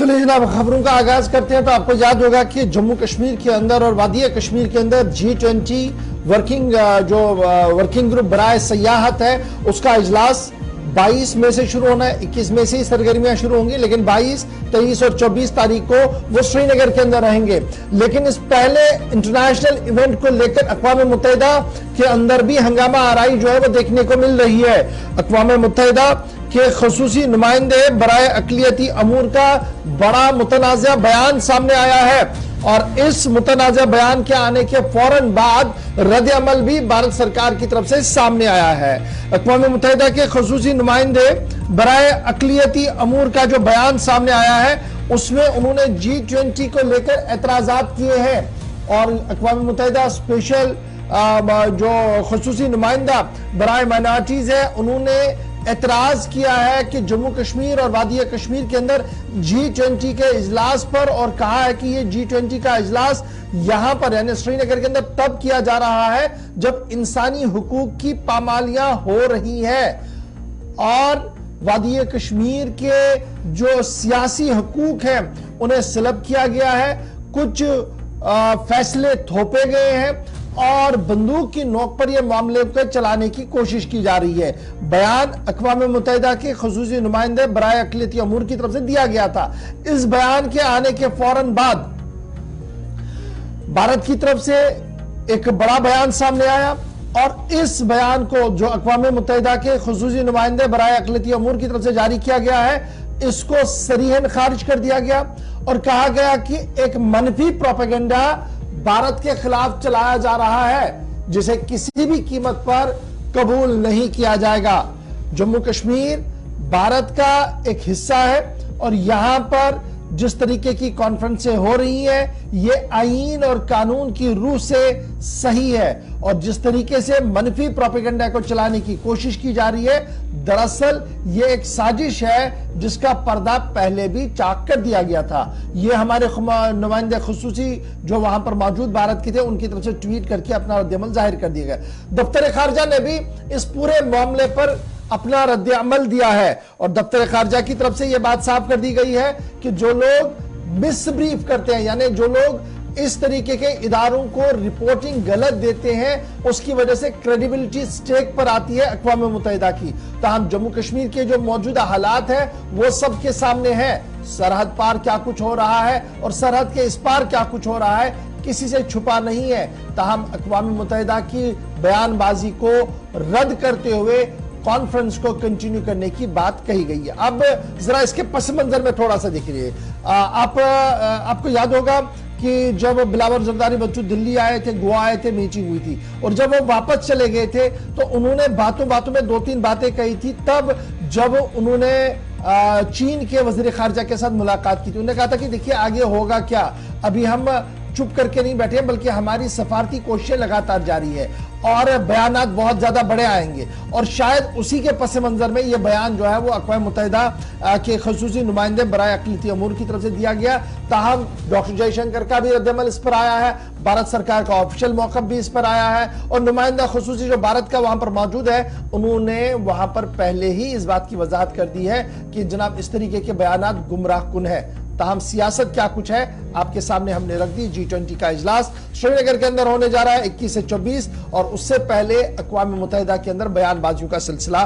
चलिए जनाब, खबरों का आगाज करते हैं। तो आपको याद होगा कि जम्मू कश्मीर के अंदर और वादिया कश्मीर के अंदर G20 वर्किंग ग्रुप बराए सयाहत है, उसका इजलास 22 मई से शुरू होना है। 21 मई से ही सरगर्मियां शुरू होंगी, लेकिन 22, 23 और 24 तारीख को वो श्रीनगर के अंदर रहेंगे। लेकिन इस पहले इंटरनेशनल इवेंट को लेकर अक़वाम मुत्तहिदा के अंदर भी हंगामा आराई जो है वो देखने को मिल रही है। अक़वाम मुत्तहिदा के खसूसी नुमाइंदे बराए अक़लियती अमूर का बड़ा मुतनाज़ा बयान सामने आया है, और इस मुतनाज़ा बयान के आने के फौरन बाद रद्द अमल भी भारत सरकार की तरफ से सामने आया है। अक़वाम मुत्तहिदा के खसूसी नुमाइंदे बराए अक़लियती अमूर का जो बयान सामने आया है, उसमें उन्होंने G20 को लेकर एतराज़ात किए हैं। और अक़वाम मुत्तहिदा स्पेशल जो खसूसी नुमाइंदा बराए माइनॉरिटीज है, उन्होंने एतराज किया है कि जम्मू कश्मीर और वादिया कश्मीर के अंदर G20 के इजलास पर, और कहा है कि ये G20 का इजलास यहां पर यानी श्रीनगर के अंदर तब किया जा रहा है जब इंसानी हुकूक की पामालियां हो रही है, और वादिया कश्मीर के जो सियासी हुकूक हैं उन्हें सलब किया गया है। कुछ फैसले थोपे गए हैं और बंदूक की नोक पर यह मामले को चलाने की कोशिश की जा रही है। बयान अक़वाम मुत्तहिदा के खसूसी नुमाइंदे बराए अक़लियती अमूर की तरफ से दिया गया था। इस बयान के आने के फौरन बाद भारत की तरफ से एक बड़ा बयान सामने आया, और इस बयान को जो अक़वाम मुत्तहिदा के खसूसी नुमाइंदे बराए अक़लियती अमूर की तरफ से जारी किया गया है, इसको सरीहन खारिज कर दिया गया और कहा गया कि एक मनफी प्रोपेगेंडा भारत के खिलाफ चलाया जा रहा है, जिसे किसी भी कीमत पर कबूल नहीं किया जाएगा। जम्मू कश्मीर भारत का एक हिस्सा है, और यहां पर जिस तरीके की कॉन्फ्रेंसें हो रही हैं, ये आईन और कानून की रूह से सही है, और जिस तरीके से मनफी प्रोपेगेंडा को चलाने की कोशिश की जा रही है, दरअसल ये एक साजिश है जिसका पर्दा पहले भी चाक कर दिया गया था। ये हमारे नुमाइंदे खुसूसी जो वहां पर मौजूद भारत के थे, उनकी तरफ से ट्वीट करके अपना रद्द-ए-अमल जाहिर कर दिया गया। दफ्तर खारजा ने भी इस पूरे मामले पर अपना रद्द-ए-अमल दिया है, और दफ्तर खारजा की तरफ से यह बात साफ कर दी गई है कि जो लोग मिसब्रीफ करते हैं, यानी जो लोग इस तरीके के इदारों को रिपोर्टिंग गलत देते हैं, उसकी वजह से क्रेडिबिलिटी स्टेक पर आती है अक़वाम मुत्तहिदा की। ताहम जम्मू कश्मीर के जो मौजूदा हालात हैं वो सबके सामने हैं। सरहद पार क्या कुछ हो रहा है और सरहद के इस पार क्या कुछ हो रहा है, किसी से छुपा नहीं है। ताहम अक़वाम मुत्तहिदा की बयानबाजी को रद्द करते हुए कॉन्फ्रेंस को कंटिन्यू करने की बात कही गई है। अब जरा इसके पस मंजर में थोड़ा सा देखिए, आपको याद होगा कि जब बिलावल जरदारी बच्चू दिल्ली आए थे, गोवा आए थे, मीटिंग हुई थी, और जब वो वापस चले गए थे तो उन्होंने बातों बातों में 2-3 बातें कही थी। तब जब उन्होंने चीन के वजीर खारजा के साथ मुलाकात की थी, उन्होंने कहा था कि देखिए आगे होगा क्या, अभी हम चुप करके नहीं बैठे, बल्कि हमारी सफारती कोशिशें लगातार जारी है, और बयानात बहुत ज्यादा बड़े आएंगे। और शायद उसी के पस मंजर में यह बयान जो है वो अक़वाम मुत्तहिदा के खसूसी नुमाइंदे बराए अक़लियती अमूर की तरफ से दिया गया। ताहम डॉक्टर जयशंकर का भी रद्द-ए-अमल इस पर आया है, भारत सरकार का ऑफिशियल मौक़िफ़ भी इस पर आया है, और नुमाइंदा खसूसी जो भारत का वहां पर मौजूद है, उन्होंने वहां पर पहले ही इस बात की वजाहत कर दी है कि जनाब इस तरीके के बयानात गुमराह कुन है। ताहम सियासत क्या कुछ है आपके सामने हमने रख दी। G20 का इजलास श्रीनगर के अंदर होने जा रहा है 21 से 24, और उससे पहले अक़वाम मुत्तहिदा के अंदर बयानबाजियों का सिलसिला